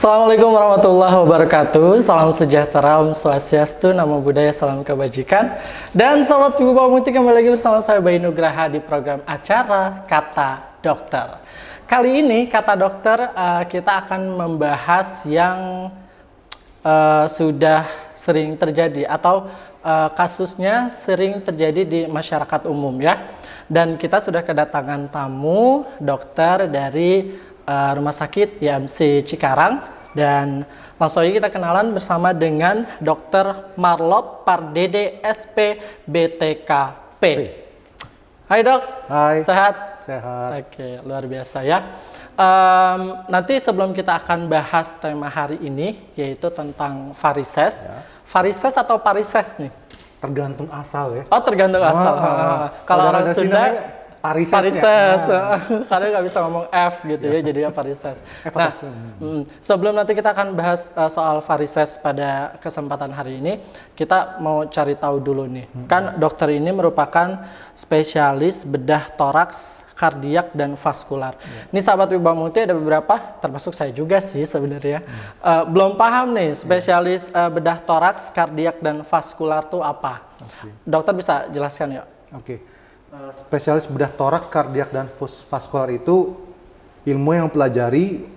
Assalamualaikum warahmatullahi wabarakatuh. Salam sejahtera, Om Swastiastu, Namo Buddhaya, salam kebajikan. Dan selamat Ibu Bapak Muti, kembali lagi bersama saya Bayu Nugraha di program acara Kata Dokter. Kali ini Kata Dokter kita akan membahas yang sudah sering terjadi atau kasusnya sering terjadi di masyarakat umum ya. Dan kita sudah kedatangan tamu dokter dari Rumah Sakit YMC Cikarang, dan langsung aja kita kenalan bersama dengan Dr. Marlop Pardede SP BTKP. Hai dok. Hai. Sehat? Sehat. Oke, luar biasa ya. Nanti sebelum kita akan bahas tema hari ini, yaitu tentang varises. Ya. Varises atau parises nih? Tergantung asal ya. Oh, tergantung asal. Kalau orang Sunda parises. Karena nggak bisa ngomong F gitu ya, jadinya parises. Nah, sebelum nanti kita akan bahas soal varises pada kesempatan hari ini, kita mau cari tahu dulu nih. Kan dokter ini merupakan spesialis bedah toraks, kardiak, dan vaskular. Ini sahabat Wibawa Muti ada beberapa, termasuk saya juga sih sebenarnya. Belum paham nih, spesialis bedah toraks, kardiak, dan vaskular itu apa? Dokter bisa jelaskan ya? Spesialis bedah toraks, kardiak, dan vaskular itu ilmu yang mempelajari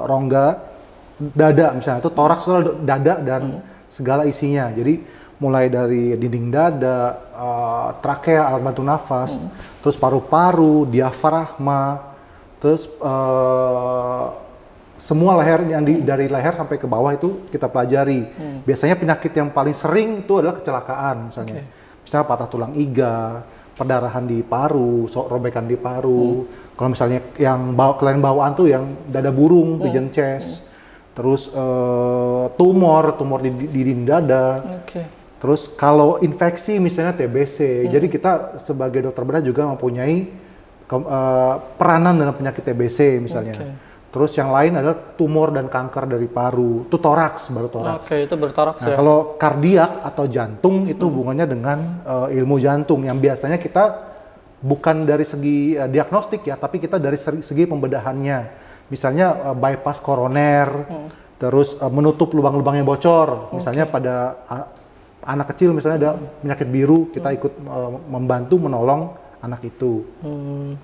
rongga dada, misalnya itu toraks itu dada dan segala isinya. Jadi mulai dari dinding dada, trakea, alat bantu nafas, terus paru-paru, diafragma, terus semua leher yang dari leher sampai ke bawah itu kita pelajari. Biasanya penyakit yang paling sering itu adalah kecelakaan, misalnya. Misalnya patah tulang iga, perdarahan di paru, robekan di paru. Kalau misalnya yang kelainan bawaan tuh yang dada burung, pigeon chest. Terus tumor di dinding dada. Terus kalau infeksi misalnya TBC. Jadi kita sebagai dokter bedah juga mempunyai peranan dalam penyakit TBC misalnya. Terus yang lain adalah tumor dan kanker dari paru. Itu toraks, baru toraks. Itu bertoraks ya. Kalau kardiak atau jantung itu hubungannya dengan ilmu jantung yang biasanya kita bukan dari segi diagnostik ya, tapi kita dari segi pembedahannya. Misalnya bypass koroner, terus menutup lubang-lubang yang bocor. Misalnya pada anak kecil misalnya ada penyakit biru, kita ikut membantu menolong anak itu.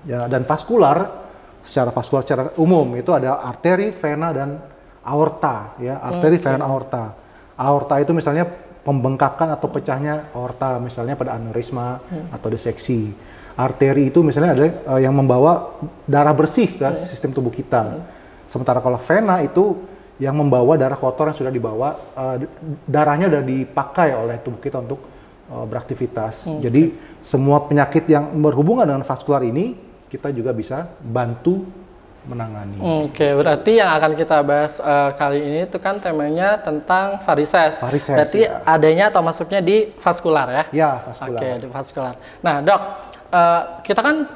Ya, dan vaskular, secara umum itu ada arteri, vena, dan aorta ya. Arteri, vena, dan aorta. Aorta itu misalnya pembengkakan atau pecahnya aorta, misalnya pada aneurisma atau diseksi. Arteri itu misalnya ada yang membawa darah bersih ke sistem tubuh kita. Sementara kalau vena itu yang membawa darah kotor yang sudah dibawa, darahnya sudah dipakai oleh tubuh kita untuk beraktivitas. Jadi semua penyakit yang berhubungan dengan vaskular ini kita juga bisa bantu menangani. Berarti yang akan kita bahas kali ini itu kan temanya tentang varises. Berarti adanya atau masuknya di vaskular ya? Ya, vaskular. Di vaskular. Nah dok, kita kan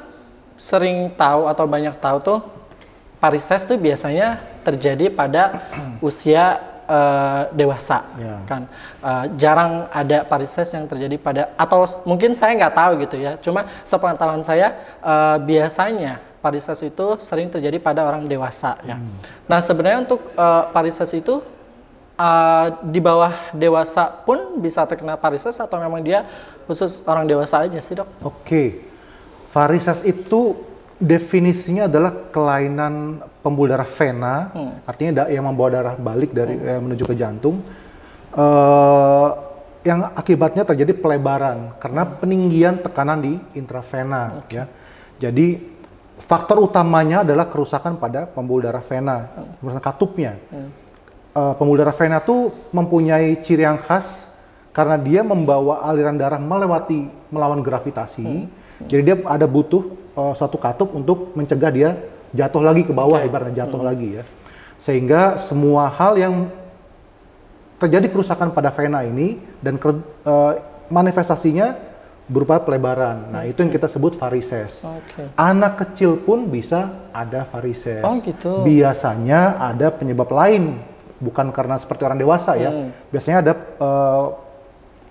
sering tahu atau banyak tahu tuh varises tuh biasanya terjadi pada usia dewasa, kan jarang ada varises yang terjadi pada, atau mungkin saya nggak tahu gitu ya, cuma sepengetahuan saya biasanya varises itu sering terjadi pada orang dewasa ya. Nah sebenarnya untuk varises itu di bawah dewasa pun bisa terkena varises atau memang dia khusus orang dewasa aja sih dok? Varises itu definisinya adalah kelainan pembuluh darah vena, artinya yang membawa darah balik dari menuju ke jantung, yang akibatnya terjadi pelebaran karena peninggian tekanan di intravena. Ya. Jadi faktor utamanya adalah kerusakan pada pembuluh darah vena, kerusakan katupnya. Pembuluh darah vena itu mempunyai ciri yang khas karena dia membawa aliran darah melawan gravitasi. Jadi dia ada butuh suatu katup untuk mencegah dia jatuh lagi ke bawah, ibaratnya jatuh lagi ya. Sehingga semua hal yang terjadi kerusakan pada vena ini dan manifestasinya berupa pelebaran. Nah, itu yang kita sebut varises. Anak kecil pun bisa ada varises. Biasanya ada penyebab lain, bukan karena seperti orang dewasa ya. Biasanya ada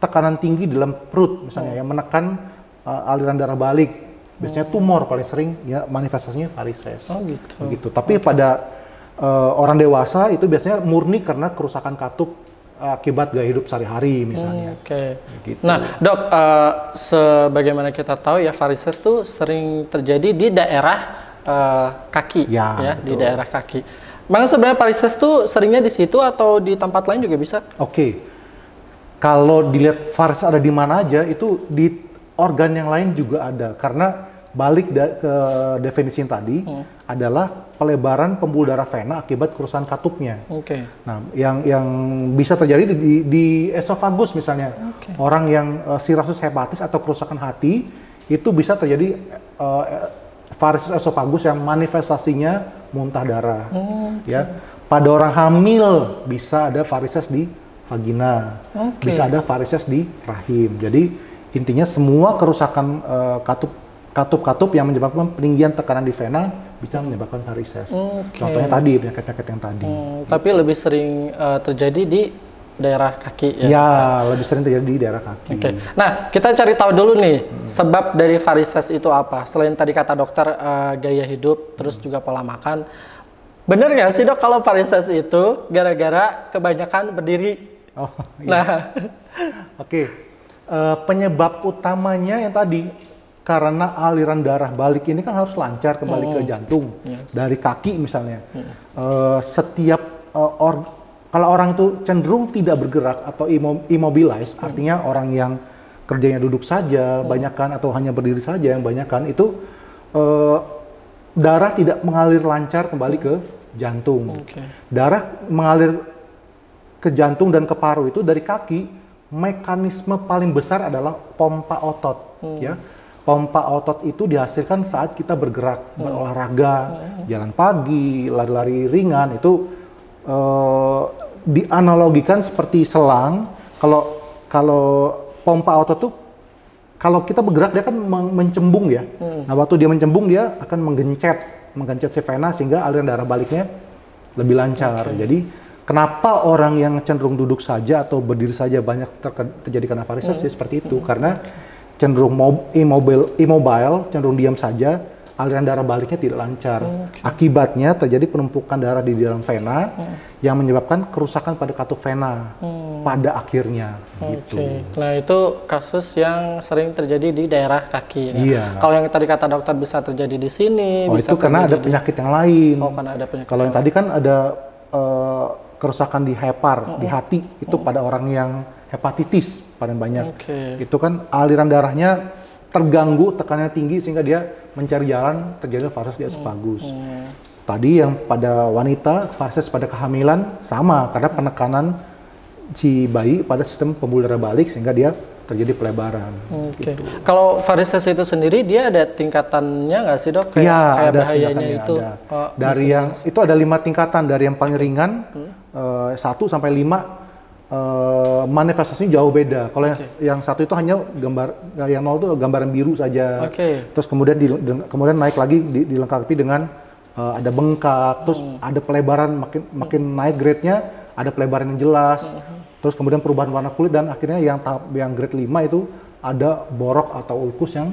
tekanan tinggi dalam perut misalnya yang menekan aliran darah balik. Biasanya tumor paling sering ya manifestasinya varises. Begitu. Tapi pada Orang dewasa itu biasanya murni karena kerusakan katup akibat gaya hidup sehari-hari misalnya. Oke. Gitu. Nah, Dok, sebagaimana kita tahu ya varises tuh sering terjadi di daerah kaki, ya di daerah kaki. Memang sebenarnya varises tuh seringnya di situ atau di tempat lain juga bisa? Oke. Kalau dilihat varises ada di mana aja, itu di organ yang lain juga ada. Karena balik ke definisi yang tadi adalah pelebaran pembuluh darah vena akibat kerusakan katupnya. Oke. Nah, yang bisa terjadi di esofagus misalnya, orang yang cirrhosis hepatis atau kerusakan hati itu bisa terjadi varises esofagus yang manifestasinya muntah darah. Ya, pada orang hamil bisa ada varises di vagina, bisa ada varises di rahim. Jadi intinya semua kerusakan katup yang menyebabkan peninggian tekanan di vena bisa menyebabkan varises. Contohnya tadi penyakit-penyakit yang tadi. Tapi lebih sering terjadi di daerah kaki ya? Ya, lebih sering terjadi di daerah kaki. Nah, kita cari tahu dulu nih sebab dari varises itu apa? Selain tadi kata dokter gaya hidup, terus juga pola makan. Bener nggak sih Dok kalau varises itu gara-gara kebanyakan berdiri? Oh, iya. Nah, penyebab utamanya yang tadi karena aliran darah balik ini kan harus lancar kembali ke jantung dari kaki misalnya. Kalau orang itu cenderung tidak bergerak atau immobilize, artinya orang yang kerjanya duduk saja, banyakan atau hanya berdiri saja yang banyakan itu darah tidak mengalir lancar kembali ke jantung. Darah mengalir ke jantung dan ke paru itu dari kaki, mekanisme paling besar adalah pompa otot, ya. Pompa otot itu dihasilkan saat kita bergerak, berolahraga, jalan pagi, lari-lari ringan, itu dianalogikan seperti selang. Kalau pompa otot tuh, kalau kita bergerak dia kan mencembung ya. Nah, waktu dia mencembung dia akan menggencet si vena sehingga aliran darah baliknya lebih lancar. Jadi kenapa orang yang cenderung duduk saja atau berdiri saja banyak terjadi karena varises seperti itu, karena cenderung immobile, cenderung diam saja, aliran darah baliknya tidak lancar. Akibatnya terjadi penumpukan darah di dalam vena yang menyebabkan kerusakan pada katup vena pada akhirnya. Gitu. Nah, itu kasus yang sering terjadi di daerah kaki. Nah, iya. Kalau yang tadi kata dokter bisa terjadi di sini, bisa itu karena ada penyakit yang lain. Karena ada penyakit. Kalau yang tadi kan ada kerusakan di hepar, di hati, itu pada orang yang hepatitis paling banyak. Itu kan aliran darahnya terganggu, tekanannya tinggi sehingga dia mencari jalan, terjadi varises di esofagus. Tadi yang pada wanita, varises pada kehamilan sama karena penekanan si bayi pada sistem pembuluh darah balik sehingga dia terjadi pelebaran. Gitu. Kalau varises itu sendiri dia ada tingkatannya nggak sih Dok? Kayak ada bahayanya itu. Dari yang itu ada 5 tingkatan, dari yang paling ringan 1 sampai 5. Manifestasinya jauh beda. Kalau yang 1 itu hanya yang 0 itu gambaran biru saja. Terus kemudian naik lagi dilengkapi dengan ada bengkak, terus ada pelebaran makin naik grade-nya, ada pelebaran yang jelas. Terus kemudian perubahan warna kulit dan akhirnya yang grade 5 itu ada borok atau ulkus yang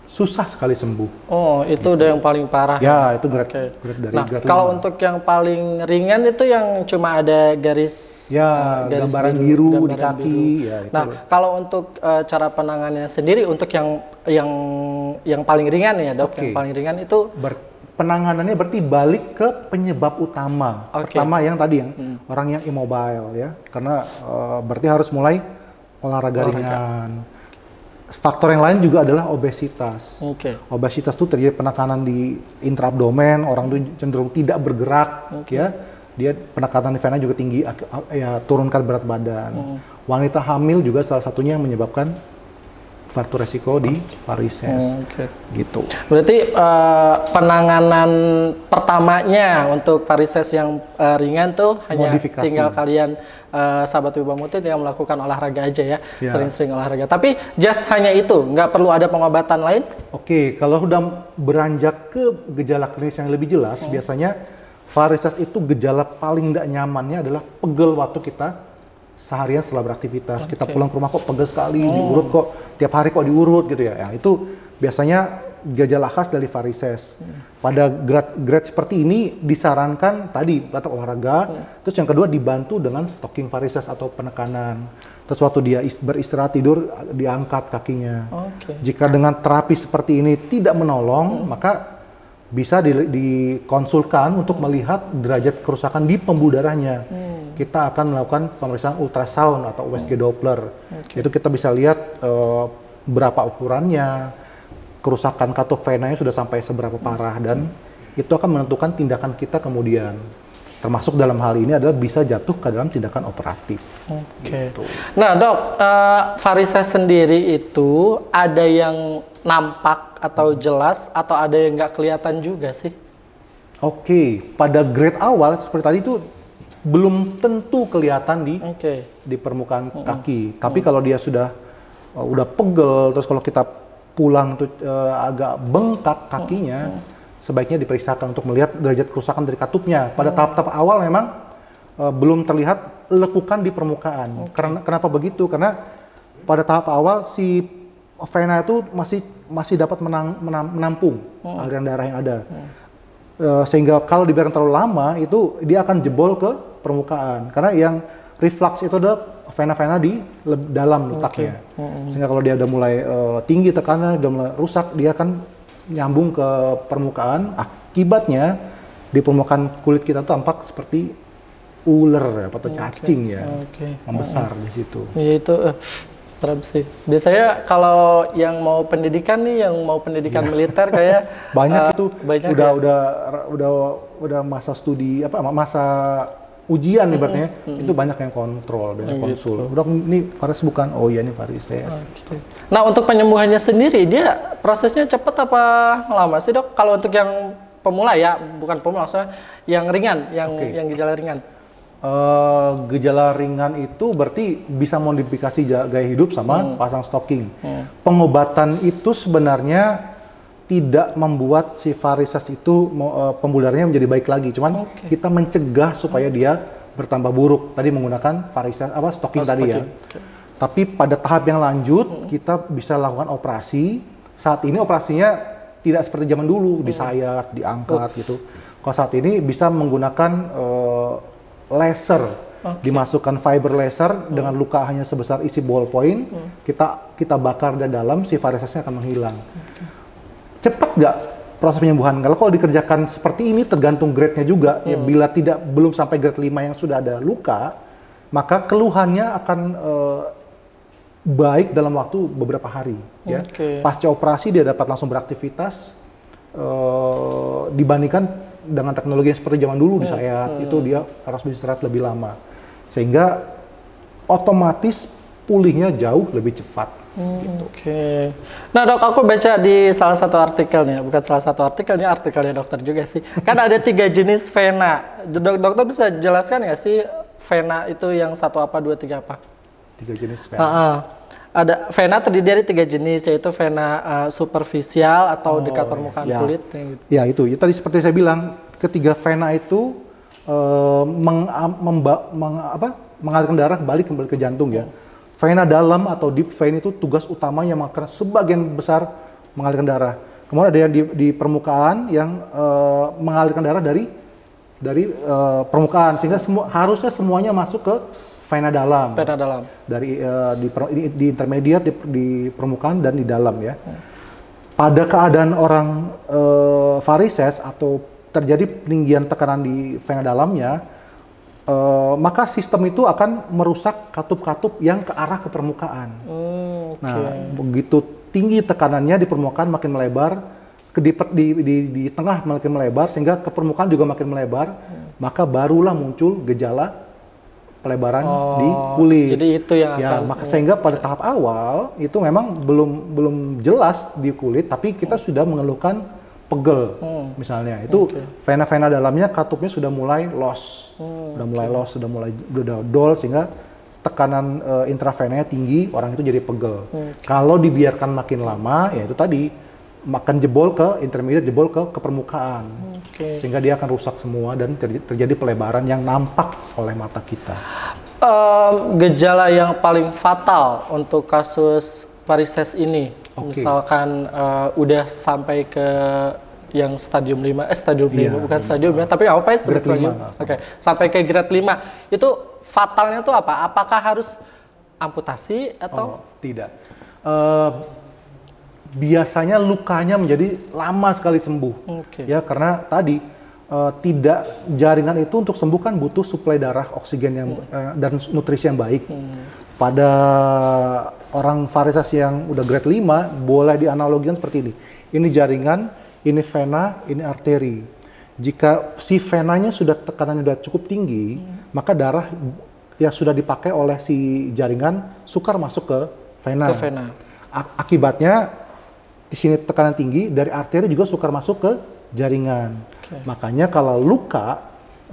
susah sekali sembuh. Oh, itu udah yang paling parah. Ya, itu grade dari grade 5. Kalau untuk yang paling ringan itu yang cuma ada garis gambaran biru di kaki. Ya, nah, kalau untuk cara penanganannya sendiri untuk yang paling ringan ya Dok, yang paling ringan itu penanganannya berarti balik ke penyebab utama. Pertama yang tadi orang yang immobile ya, karena berarti harus mulai olahraga ringan. Faktor yang lain juga adalah obesitas. Obesitas itu terjadi penekanan di intraabdomen, orang itu cenderung tidak bergerak, ya. Dia penekanan di vena juga tinggi, ya turunkan berat badan. Wanita hamil juga salah satunya yang menyebabkan faktor resiko di varises, gitu. Berarti penanganan pertamanya untuk varises yang ringan tuh hanya tinggal kalian sahabat Wibawa Muti tinggal melakukan olahraga aja ya, sering-sering olahraga. Tapi just hanya itu, nggak perlu ada pengobatan lain? Kalau udah beranjak ke gejala klinis yang lebih jelas, biasanya varises itu gejala paling tidak nyamannya adalah pegel waktu kita seharian setelah beraktivitas. Kita pulang ke rumah kok pegel sekali, diurut kok, tiap hari kok diurut gitu ya. Itu biasanya gejala khas dari varises. Pada grade seperti ini disarankan tadi batuk olahraga, terus yang kedua dibantu dengan stocking varises atau penekanan. Terus waktu dia beristirahat tidur diangkat kakinya. Jika dengan terapi seperti ini tidak menolong, maka bisa dikonsulkan untuk melihat derajat kerusakan di pembuluh darahnya. Kita akan melakukan pemeriksaan ultrasound atau USG Doppler. Itu kita bisa lihat berapa ukurannya, kerusakan katup venanya sudah sampai seberapa parah, dan itu akan menentukan tindakan kita kemudian. Termasuk dalam hal ini adalah bisa jatuh ke dalam tindakan operatif. Gitu. Nah dok, varises sendiri itu ada yang nampak atau jelas atau ada yang nggak kelihatan juga sih? Pada grade awal seperti tadi itu belum tentu kelihatan di permukaan kaki. Tapi kalau dia sudah udah pegel, terus kalau kita pulang tuh agak bengkak kakinya, sebaiknya diperiksakan untuk melihat derajat kerusakan dari katupnya. Pada tahap-tahap awal memang belum terlihat lekukan di permukaan. Kenapa begitu? Karena pada tahap awal si vena itu masih dapat menampung aliran darah yang ada. Sehingga kalau dibiarkan terlalu lama itu dia akan jebol ke permukaan. Karena yang reflux itu adalah vena-vena di dalam letaknya. Sehingga kalau dia udah mulai tinggi tekanan, udah mulai rusak, dia akan nyambung ke permukaan. Akibatnya di permukaan kulit kita tampak seperti ular atau cacing membesar di situ. Iya itu serem sih. Biasanya kalau yang mau pendidikan nih, yang mau pendidikan militer kayak banyak itu banyak udah masa studi masa ujian ibaratnya itu banyak yang kontrol, banyak konsul. Dok, ini varis bukan? Oh iya ini varises. Nah untuk penyembuhannya sendiri dia prosesnya cepat apa lama sih dok? Kalau untuk yang pemula ya, bukan pemula, maksudnya yang ringan, yang gejala ringan. Gejala ringan itu berarti bisa modifikasi gaya hidup sama pasang stocking. Pengobatan itu sebenarnya tidak membuat si varises itu pembuluh darahnya menjadi baik lagi, cuman kita mencegah supaya dia bertambah buruk. Tadi menggunakan varises stocking tadi ya. Tapi pada tahap yang lanjut kita bisa lakukan operasi. Saat ini operasinya tidak seperti zaman dulu, disayat, diangkat gitu. Kalau saat ini bisa menggunakan laser, dimasukkan fiber laser dengan luka hanya sebesar isi ballpoint, kita bakar dari dalam, si varisesnya akan menghilang. Cepat nggak proses penyembuhan? Kalau dikerjakan seperti ini tergantung grade-nya juga. Ya, bila belum sampai grade 5 yang sudah ada luka, maka keluhannya akan baik dalam waktu beberapa hari. Ya. Pasca operasi dia dapat langsung beraktivitas, dibandingkan dengan teknologi yang seperti zaman dulu disayat, itu dia harus beristirahat lebih lama. Sehingga otomatis pulihnya jauh lebih cepat. Gitu. Nah dok, aku baca di salah satu artikelnya, bukan salah satu artikel, ini artikelnya dokter juga sih. Kan ada 3 jenis vena. Dokter bisa jelaskan nggak sih vena itu yang 1 apa, 2, 3 apa? 3 jenis vena. Ada vena terdiri dari 3 jenis, yaitu vena superficial atau dekat permukaan kulit. Gitu. Ya itu. Tadi seperti saya bilang, ketiga vena itu mengalirkan darah kembali ke jantung ya. Vena dalam atau deep vein itu tugas utamanya karena sebagian besar mengalirkan darah. Kemudian ada yang di permukaan yang mengalirkan darah dari permukaan, sehingga harusnya semuanya masuk ke vena dalam. Dari di intermediate, di permukaan dan di dalam ya. Pada keadaan orang varises atau terjadi peninggian tekanan di vena dalamnya, maka sistem itu akan merusak katup-katup yang ke arah ke permukaan. Nah, begitu tinggi tekanannya di permukaan makin melebar, di tengah makin melebar, sehingga ke permukaan juga makin melebar, maka barulah muncul gejala pelebaran di kulit. Jadi itu yang akan sehingga pada tahap awal itu memang belum jelas di kulit, tapi kita sudah mengeluhkan pegel misalnya. Itu vena-vena dalamnya katupnya sudah mulai loss. Sudah mulai dol, sehingga tekanan intravenanya tinggi, orang itu jadi pegel. Kalau dibiarkan makin lama, ya itu tadi makan jebol ke intermediate, jebol ke permukaan. Sehingga dia akan rusak semua dan terjadi pelebaran yang nampak oleh mata kita. Gejala yang paling fatal untuk kasus varises ini Misalkan udah sampai ke yang stadium 5, stadium 5 bukan stadium ya, tapi apa ya sebut stadium? Oke, sampai ke grade 5. Itu fatalnya tuh apa? Apakah harus amputasi atau tidak? Biasanya lukanya menjadi lama sekali sembuh. Ya, karena tadi tidak jaringan itu untuk sembuh kan butuh suplai darah, oksigen yang dan nutrisi yang baik. Pada orang varises yang udah grade 5 boleh dianalogikan seperti ini. Ini jaringan, ini vena, ini arteri. Jika si venanya sudah tekanannya sudah cukup tinggi, maka darah yang sudah dipakai oleh si jaringan sukar masuk ke vena. Akibatnya di sini tekanan tinggi, dari arteri juga sukar masuk ke jaringan. Makanya kalau luka,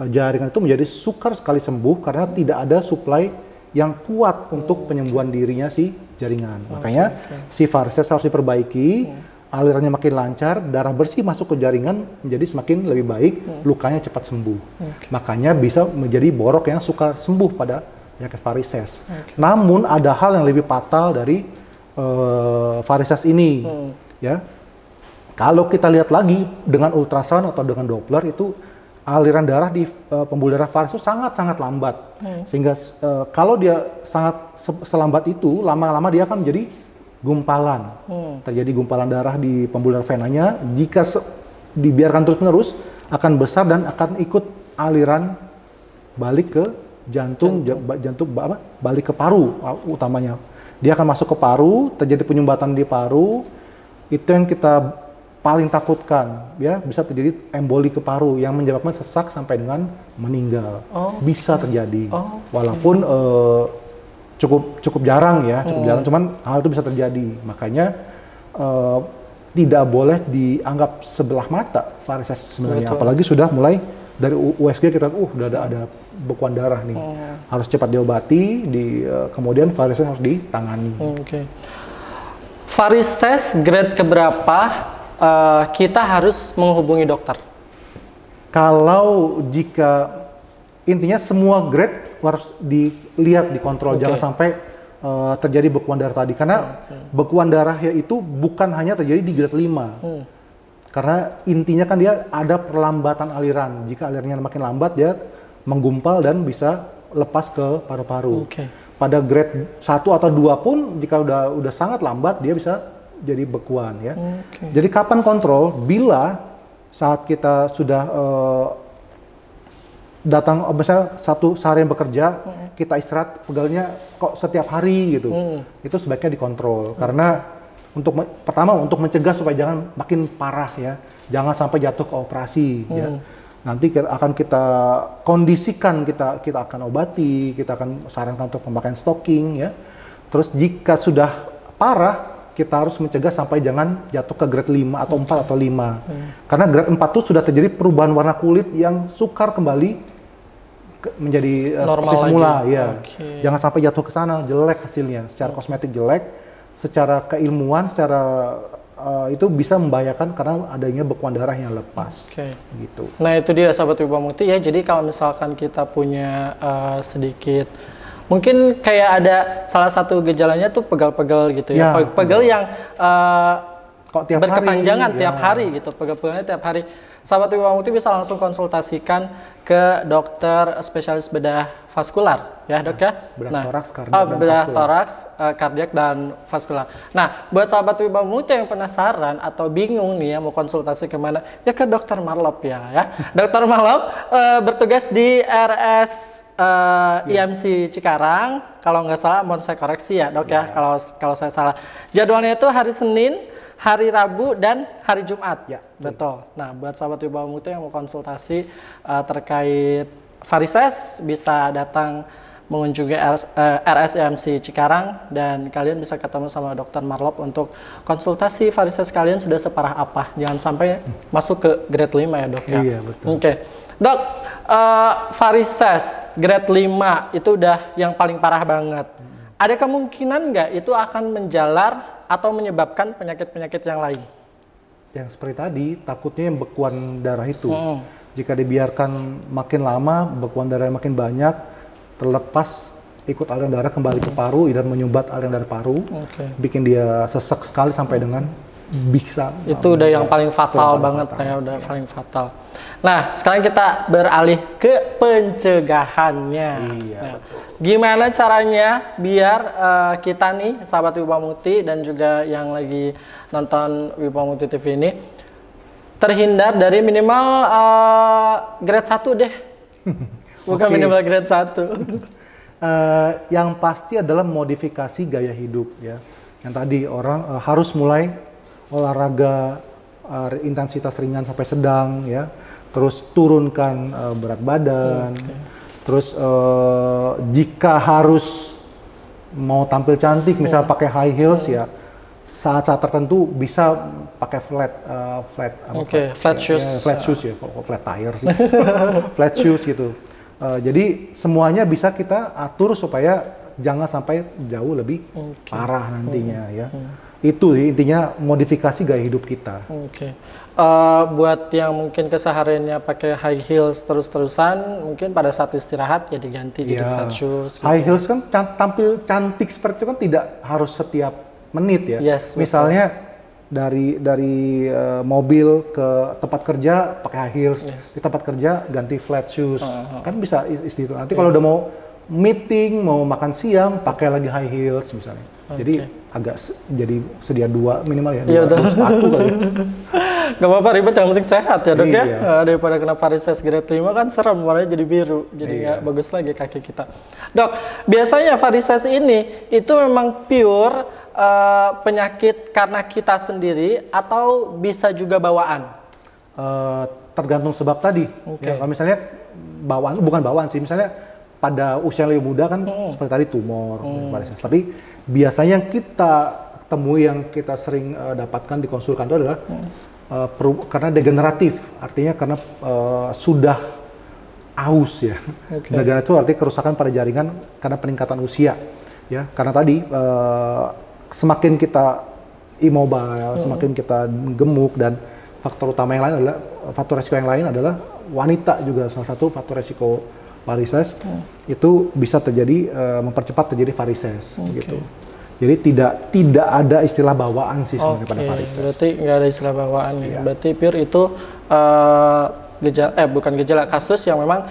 jaringan itu menjadi sukar sekali sembuh karena tidak ada suplai yang kuat untuk penyembuhan dirinya si jaringan. Makanya si varises harus diperbaiki, alirannya makin lancar, darah bersih masuk ke jaringan menjadi semakin lebih baik, lukanya cepat sembuh. Makanya bisa menjadi borok yang sukar sembuh pada penyakit varises. Namun ada hal yang lebih fatal dari varises ini. Ya, kalau kita lihat lagi dengan ultrasound atau dengan Doppler itu aliran darah di pembuluh darah varises sangat-sangat lambat, sehingga kalau dia sangat selambat itu, lama-lama dia akan menjadi gumpalan, terjadi gumpalan darah di pembuluh darah venanya. Jika dibiarkan terus-menerus akan besar dan akan ikut aliran balik ke jantung balik ke paru utamanya. Dia akan masuk ke paru, terjadi penyumbatan di paru. Itu yang kita paling takutkan, ya, bisa terjadi emboli ke paru yang menyebabkan sesak sampai dengan meninggal. Bisa terjadi, walaupun cukup jarang ya, jarang. Cuman hal itu bisa terjadi. Makanya tidak boleh dianggap sebelah mata varises sebenarnya. Apalagi sudah mulai dari USG kita, udah ada bekuan darah nih, harus cepat diobati. Kemudian varises harus ditangani. Varises grade keberapa kita harus menghubungi dokter? Kalau jika intinya semua grade harus dilihat, dikontrol, jangan sampai terjadi bekuan darah tadi. Karena bekuan darah itu bukan hanya terjadi di grade 5. Karena intinya kan dia ada perlambatan aliran. Jika alirannya makin lambat, dia menggumpal dan bisa lepas ke paru-paru. Pada grade 1 atau 2 pun jika udah sangat lambat dia bisa jadi bekuan ya. Jadi kapan kontrol? Bila saat kita sudah datang misalnya seharian bekerja, kita istirahat pegalnya kok setiap hari gitu. Itu sebaiknya dikontrol karena pertama untuk mencegah supaya jangan makin parah ya. Jangan sampai jatuh ke operasi ya. Nanti akan kita kondisikan, kita akan obati, kita akan sarankan untuk pemakaian stocking ya. Terus jika sudah parah, kita harus mencegah sampai jangan jatuh ke grade 5 atau 4 atau 5. Karena grade 4 itu sudah terjadi perubahan warna kulit yang sukar kembali menjadi seperti semula ya. Jangan sampai jatuh ke sana, jelek hasilnya, secara kosmetik jelek, secara keilmuan, secara itu bisa membahayakan karena adanya bekuan darah yang lepas. Gitu. Nah itu dia sahabat Wibawa Mukti ya. Jadi kalau misalkan kita punya sedikit, mungkin kayak ada salah satu gejalanya tuh pegal-pegal gitu ya. Pegal yang kok tiap berkepanjangan hari, tiap hari gitu. Pegal-pegalnya tiap hari. Sahabat Wibawa Mukti bisa langsung konsultasikan ke dokter spesialis bedah vaskular ya dok ya. Bedah toraks, kardiak dan vaskular. Nah buat sahabat Wibawa Mukti yang penasaran atau bingung nih ya mau konsultasi kemana, ya ke dokter Marlop ya. Dokter Marlop bertugas di RS IMC Cikarang. Kalau nggak salah, mohon saya koreksi ya dok ya. Kalau saya salah. Jadwalnya itu hari Senin, hari Rabu dan hari Jumat. Betul. Nah, buat sahabat Wibawa Mukti yang mau konsultasi terkait varises bisa datang mengunjungi RSIMC Cikarang dan kalian bisa ketemu sama Dokter Marlop untuk konsultasi varises kalian sudah separah apa. Jangan sampai masuk ke grade 5 ya, Dok ya. Iya, betul. Dok, varises grade 5 itu udah yang paling parah banget. Ada kemungkinan nggak itu akan menjalar atau menyebabkan penyakit-penyakit yang lain? Yang seperti tadi, takutnya yang bekuan darah itu. Jika dibiarkan makin lama, bekuan darah makin banyak, terlepas ikut aliran darah kembali ke paru dan menyumbat aliran darah paru, bikin dia sesek sekali sampai dengan bisa. Itu udah yang paling fatal banget, kayak udah paling fatal. Nah, sekarang kita beralih ke pencegahannya. Iya, nah, gimana caranya biar kita nih, sahabat Wibawa Mukti dan juga yang lagi nonton Wibawa Mukti TV ini, terhindar dari minimal grade 1 deh. Bukan minimal grade 1. Yang pasti adalah modifikasi gaya hidup ya. Yang tadi orang harus mulai olahraga intensitas ringan sampai sedang ya. Terus turunkan berat badan. Terus jika harus mau tampil cantik, misal pakai high heels ya, saat-saat tertentu bisa pakai flat shoes. Flat shoes ya, flat tire sih. Flat shoes gitu. Jadi semuanya bisa kita atur supaya jangan sampai jauh lebih parah nantinya ya. Itu intinya modifikasi gaya hidup kita. Buat yang mungkin kesehariannya pakai high heels terus-terusan, mungkin pada saat istirahat ya diganti jadi flat shoes. High heels kan tampil cantik seperti itu kan tidak harus setiap menit ya. Misalnya dari mobil ke tempat kerja pakai high heels, di tempat kerja ganti flat shoes, kan bisa istilah. Nanti kalau udah mau meeting, mau makan siang, pakai lagi high heels misalnya. Jadi agak jadi sedia dua minimal ya, dua sepatu kali. Gak apa-apa ribet, yang penting sehat ya dok ya. Daripada kena varises grade 5 kan serem, warnanya jadi biru, jadi nggak bagus lagi kaki kita. Dok, biasanya varises ini itu memang pure penyakit karena kita sendiri atau bisa juga bawaan? Tergantung sebab tadi. Ya, kalau misalnya bawaan, bukan bawaan sih, misalnya pada usia lebih muda kan seperti tadi tumor, varises. Tapi biasanya yang kita temui, yang kita sering dapatkan di konsultan itu adalah karena degeneratif, artinya karena sudah aus ya. Degeneratif itu artinya kerusakan pada jaringan karena peningkatan usia. Ya, karena tadi semakin kita immobile, semakin kita gemuk, dan faktor utama yang lain adalah, faktor resiko yang lain adalah wanita juga salah satu faktor resiko varises itu bisa terjadi, mempercepat terjadi varises gitu. Jadi tidak ada istilah bawaan sih sebenarnya pada varises. Berarti nggak ada istilah bawaan ya. Berarti pure itu bukan gejala, kasus yang memang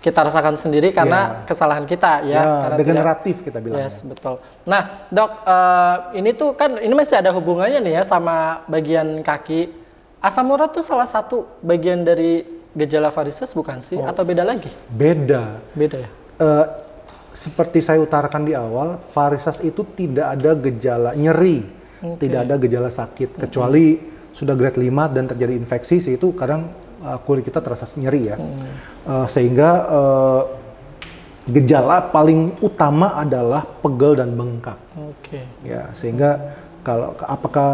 kita rasakan sendiri karena kesalahan kita ya. Degeneratif kita bilang. Betul. Nah dok, ini tuh kan ini masih ada hubungannya nih ya sama bagian kaki. Asam urat tuh salah satu bagian dari gejala varises bukan sih? Atau beda lagi? Beda ya? Seperti saya utarakan di awal, varises itu tidak ada gejala nyeri, tidak ada gejala sakit, kecuali sudah grade 5 dan terjadi infeksi, itu kadang kulit kita terasa nyeri ya. Sehingga gejala paling utama adalah pegel dan bengkak. Ya, sehingga apakah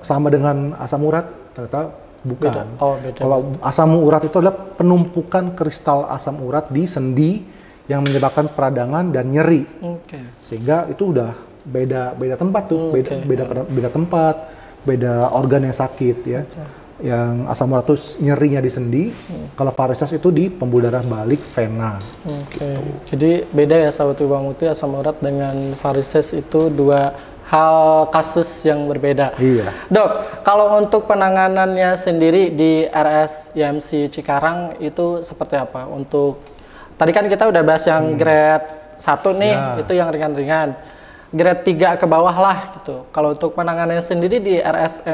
sama dengan asam urat? Ternyata bukan. Beda. Kalau asam urat itu adalah penumpukan kristal asam urat di sendi yang menyebabkan peradangan dan nyeri. Sehingga itu udah beda tempat tuh, beda tempat, beda organ yang sakit ya. Yang asam urat itu nyerinya di sendi, kalau varises itu di pembuluh darah balik vena. Gitu. Jadi beda ya sahabat Wibawa Mukti, asam urat dengan varises itu dua hal kasus yang berbeda. Dok, kalau untuk penanganannya sendiri di RS IMC Cikarang itu seperti apa? Untuk tadi kan kita udah bahas yang grade 1 nih, itu yang ringan-ringan. Grade 3 ke bawah lah gitu. Kalau untuk penanganannya sendiri di RS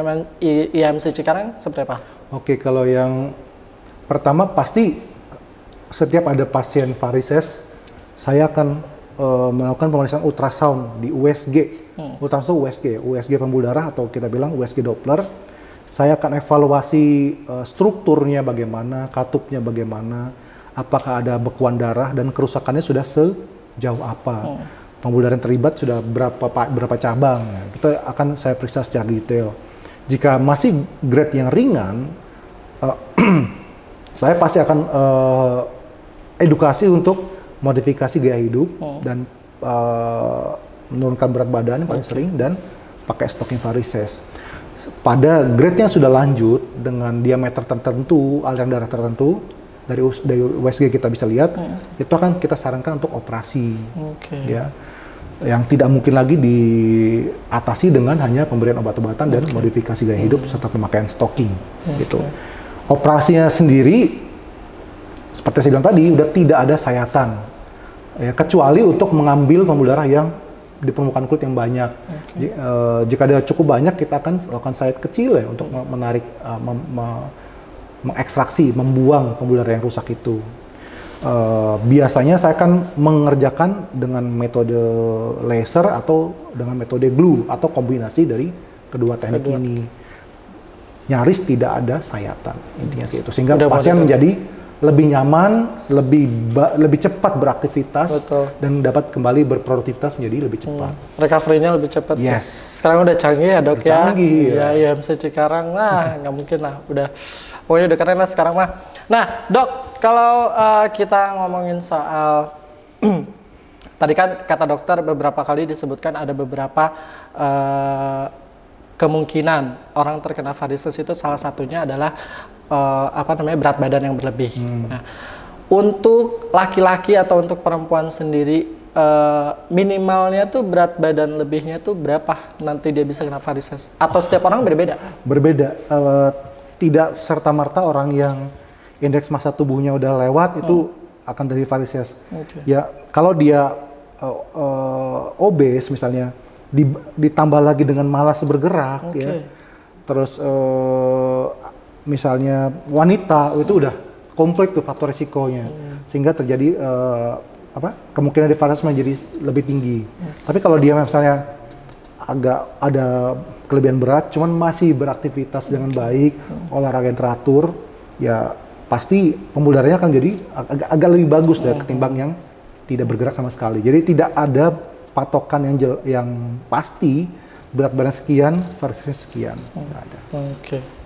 IMC Cikarang seperti apa? Kalau yang pertama pasti setiap ada pasien varises, saya akan melakukan pemeriksaan ultrasound di USG. Ultrasound USG pembuluh darah atau kita bilang USG Doppler. Saya akan evaluasi strukturnya bagaimana, katupnya bagaimana, apakah ada bekuan darah dan kerusakannya sudah sejauh apa. Pembuluh darah yang terlibat sudah berapa cabang. Itu akan saya periksa secara detail. Jika masih grade yang ringan, saya pasti akan edukasi untuk modifikasi gaya hidup dan menurunkan berat badan yang paling sering, dan pakai stocking varises. Pada grade yang sudah lanjut dengan diameter tertentu, aliran darah tertentu, dari USG kita bisa lihat, itu akan kita sarankan untuk operasi. Ya. Yang tidak mungkin lagi diatasi dengan hanya pemberian obat-obatan dan modifikasi gaya hidup serta pemakaian stocking. Gitu. Operasinya sendiri, seperti saya bilang tadi, udah tidak ada sayatan. Ya, kecuali untuk mengambil pembuluh darah yang di permukaan kulit yang banyak. Jika ada cukup banyak, kita akan lakukan sayat kecil ya untuk menarik, mengekstraksi, membuang pembuluh darah yang rusak itu. Biasanya saya akan mengerjakan dengan metode laser atau dengan metode glue atau kombinasi dari kedua teknik ini. Nyaris tidak ada sayatan, intinya sih itu. Sehingga pasien menjadi lebih nyaman, lebih cepat beraktivitas, dan dapat kembali berproduktivitas menjadi lebih cepat. Recovery-nya lebih cepat. Yes. Sekarang udah canggih ya dok ya. Canggih ya. Ya IMC Cikarang nggak mungkin lah. Pokoknya udah keren lah sekarang mah. Nah dok, kalau kita ngomongin soal tadi kan kata dokter beberapa kali disebutkan ada beberapa kemungkinan orang terkena varises itu salah satunya adalah berat badan yang berlebih. Nah, untuk laki-laki atau untuk perempuan sendiri minimalnya tuh berat badan lebihnya tuh berapa nanti dia bisa kena varises? Atau setiap orang berbeda? Berbeda. Tidak serta-merta orang yang indeks massa tubuhnya udah lewat itu akan dari varises. Ya, kalau dia obes misalnya, ditambah lagi dengan malas bergerak, ya, terus misalnya wanita itu udah komplit tuh faktor risikonya, sehingga terjadi kemungkinan di varises menjadi lebih tinggi. Tapi kalau dia misalnya agak ada kelebihan berat, cuman masih beraktivitas dengan baik, olahraga yang teratur, ya pasti pembuluh darahnya akan jadi agak lebih bagus dari ketimbang yang tidak bergerak sama sekali. Jadi tidak ada patokan yang pasti berat badan sekian, varises sekian. Ada.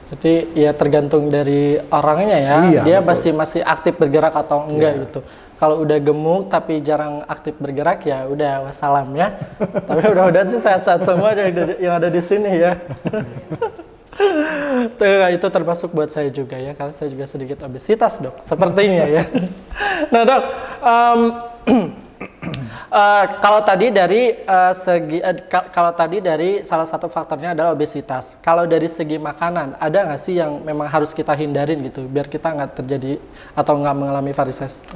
Jadi ya tergantung dari orangnya ya. Iya, dia masih aktif bergerak atau enggak gitu. Kalau udah gemuk tapi jarang aktif bergerak ya udah wassalam ya. Tapi mudah-mudahan sih sehat-sehat semua yang ada di sini ya. Itu termasuk buat saya juga ya, karena saya juga sedikit obesitas dok, sepertinya ya. Nah dok, kalau tadi dari salah satu faktornya adalah obesitas. Kalau dari segi makanan, ada nggak sih yang memang harus kita hindarin gitu, biar kita nggak terjadi atau nggak mengalami varises?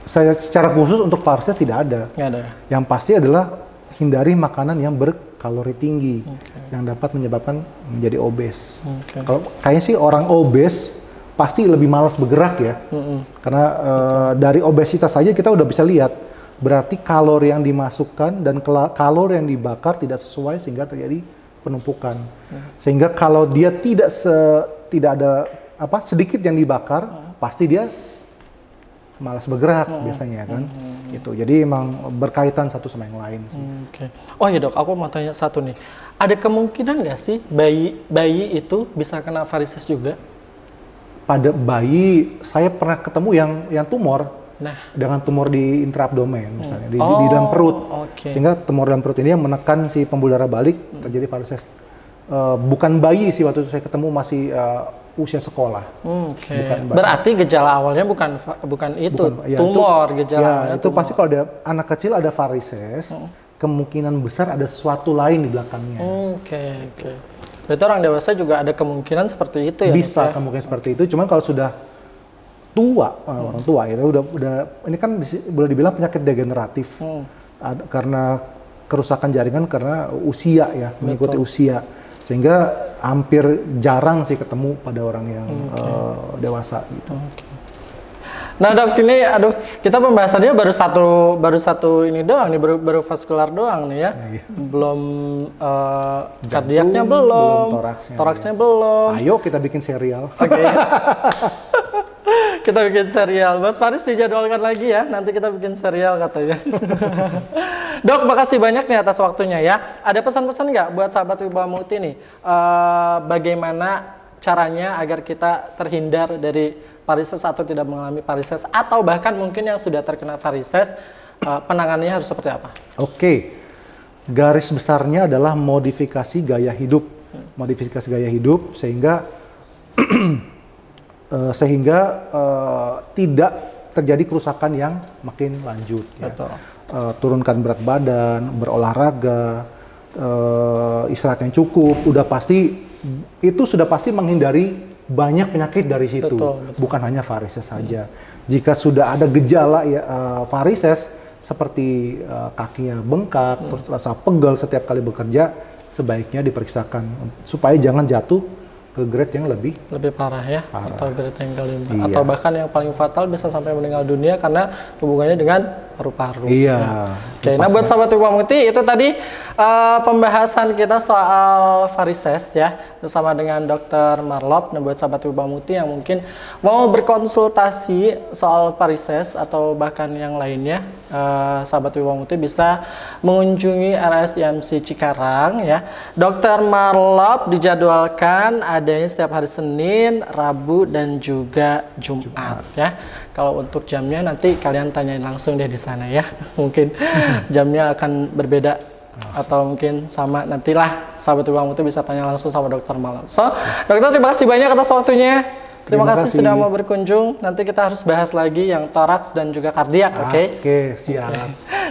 Saya secara khusus untuk varises tidak ada. Nggak ada. Yang pasti adalah hindari makanan yang berkalori tinggi, yang dapat menyebabkan menjadi obes. Kalau kayaknya sih orang obes pasti lebih malas bergerak ya, karena dari obesitas saja kita udah bisa lihat, berarti kalori yang dimasukkan dan kalori yang dibakar tidak sesuai sehingga terjadi penumpukan. Sehingga kalau dia tidak ada sedikit yang dibakar, pasti dia malas bergerak biasanya kan. Gitu. Jadi emang berkaitan satu sama yang lain sih. Oh iya dok, aku mau tanya satu nih. Ada kemungkinan nggak sih bayi itu bisa kena varises juga? Pada bayi, saya pernah ketemu yang tumor, dengan tumor di intraabdomen misalnya, di dalam perut. Sehingga tumor dalam perut ini yang menekan si pembuluh darah balik, terjadi varises. Bukan bayi sih, waktu itu saya ketemu masih usia sekolah. Berarti gejala awalnya bukan itu, tumor gejala. Ya, itu pasti kalau ada anak kecil ada varises, kemungkinan besar ada sesuatu lain di belakangnya. Berarti orang dewasa juga ada kemungkinan seperti itu ya? Bisa kemungkinan seperti itu, cuman kalau sudah tua, orang tua itu udah ini kan boleh dibilang penyakit degeneratif, karena kerusakan jaringan karena usia ya, mengikuti usia, sehingga hampir jarang sih ketemu pada orang yang dewasa gitu. Nah dok, ini kita pembahasannya baru satu ini doang nih, baru vaskular doang nih ya. Belum kardiaknya belum, toraksnya belum. Ayo kita bikin serial. Kita bikin serial. Mas Faris dijadwalkan lagi ya, nanti kita bikin serial katanya. Dok, makasih banyak nih atas waktunya ya. Ada pesan-pesan nggak buat sahabat Wibawa Mukti nih? Bagaimana caranya agar kita terhindar dari varises atau tidak mengalami varises, atau bahkan mungkin yang sudah terkena varises, penanganannya harus seperti apa? Garis besarnya adalah modifikasi gaya hidup. Modifikasi gaya hidup sehingga sehingga tidak terjadi kerusakan yang makin lanjut. Ya. Turunkan berat badan, berolahraga, istirahat yang cukup, itu sudah pasti menghindari banyak penyakit dari situ. Bukan hanya varises saja. Jika sudah ada gejala varises seperti kakinya bengkak, terus rasa pegal setiap kali bekerja, sebaiknya diperiksakan supaya jangan jatuh ke grade yang lebih parah ya, atau grade yang kelima, atau bahkan yang paling fatal bisa sampai meninggal dunia karena hubungannya dengan paru-paru. Iya. Oke, nah buat sahabat Wibawa Mukti, itu tadi pembahasan kita soal varises ya bersama dengan Dr. Marlop. Nah buat sahabat Wibawa Mukti yang mungkin mau berkonsultasi soal varises atau bahkan yang lainnya, sahabat Wibawa Mukti bisa mengunjungi RSIMC Cikarang ya. Dr. Marlop dijadwalkan adanya setiap hari Senin, Rabu, dan juga Jumat ya. Kalau untuk jamnya nanti kalian tanyain langsung deh di sana ya. Mungkin jamnya akan berbeda atau mungkin sama, nantilah sahabat Wibawa Mukti bisa tanya langsung sama Dr. Marlop. So, dokter terima kasih banyak atas waktunya. Terima kasih sudah mau berkunjung. Nanti kita harus bahas lagi yang toraks dan juga kardiak, oke? Oke, siap.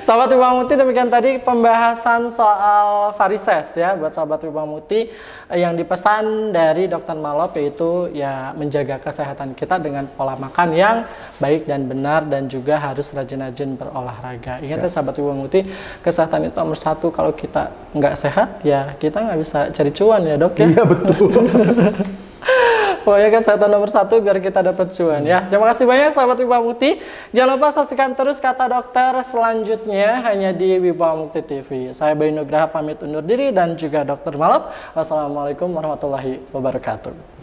Sahabat Wibawa Mukti, demikian tadi pembahasan soal varises ya buat sahabat Wibawa Mukti yang dipesan dari Dr. Marlop, yaitu ya menjaga kesehatan kita dengan pola makan yang baik dan benar, dan juga harus rajin-rajin berolahraga. Ingat ya sahabat Wibawa Mukti, kesehatan itu nomor satu. Kalau kita nggak sehat ya kita nggak bisa cari cuan ya dok ya. Iya betul. Pokoknya kesehatan nomor satu biar kita dapat cuan ya. Terima kasih banyak sahabat Wibawa Mukti. Jangan lupa saksikan terus Kata Dokter selanjutnya hanya di Wibawa Mukti TV. Saya Bayu Nugraha pamit undur diri dan juga Dr. Marlop. Wassalamualaikum warahmatullahi wabarakatuh.